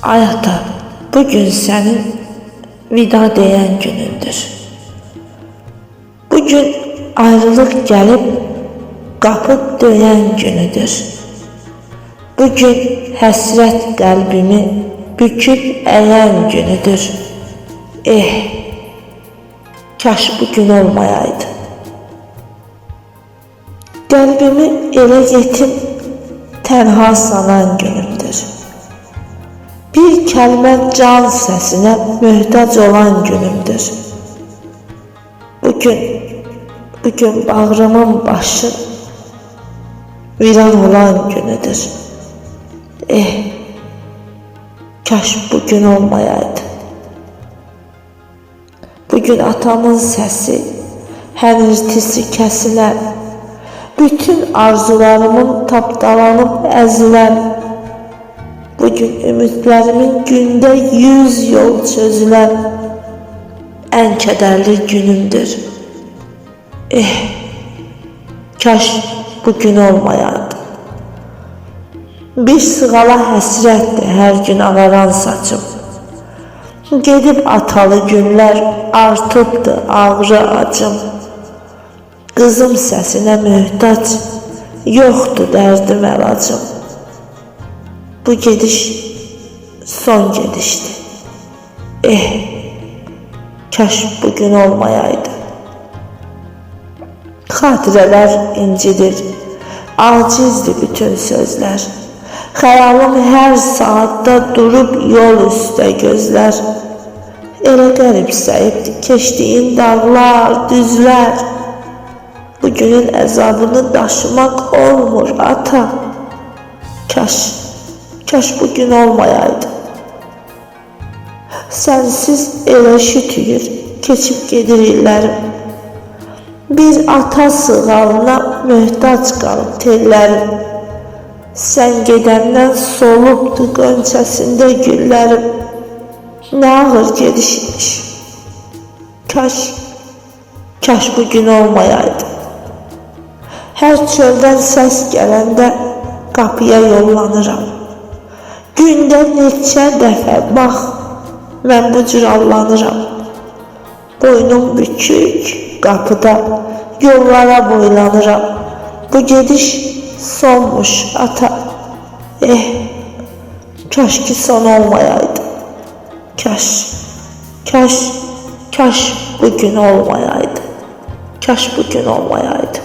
Ay ata, bugün senin vida diyen günündür. Bugün ayrılık gelip kapı döyen günüdür. Bugün həsrət qəlbimi büküb əyən günüdür. Kaş bugün olmayaydı. Qəlbimi elə yetim, tənha sanan günümdür. Bir kəlmə can səsinə möhtac olan günümdür. Bugün bağrımın başı viran olan günüdür. Kaş bugün olmayaydı. Bugün atamın səsi, hənirtisi kəsilən, bütün arzularımın tapdalanıp əzilən, bugün ümidlərimin gündə 100 yol çözülən ən kədərli günümdür. Kaş bugün olmayaydı. Bir sığala həsrətdir hər gün ağaran saçım. Gedib atalı günlər artıbdı ağrı acım. Qızım səsinə möhtac, yoxdur dərdim əlacım. Bu gediş son gedişdi. Kaş bugün olmayaydı. Xatirələr incidir, acizdir bütün sözlər. Xəyalım hər saatda durub yol üstə gözlər. Elə qərib səyibdi keçdiyin dağlar, düzlər. Bugünün əzabını daşımaq olmur ata. Kaş bugün olmayaydı. Sənsiz elə şütüyür, keçib gedir illərim. Bir ata sığalına möhtac qalıb tellərim. Sən gedəndən solubdu qönçəsində güllərim. Nə ağır gediş imiş. Kaş bugün olmayaydı. Hər çöldən səs gələndə qapıya yollanıram. Gündə neçə dəfə bax, mən bu cür allanıram. Boynum bükük qapıda yollara boylanıram. Bu gediş sonmuş ata. Kaş ki son olmayaydı. Kaş bugün olmayaydı. Kaş bugün olmayaydı.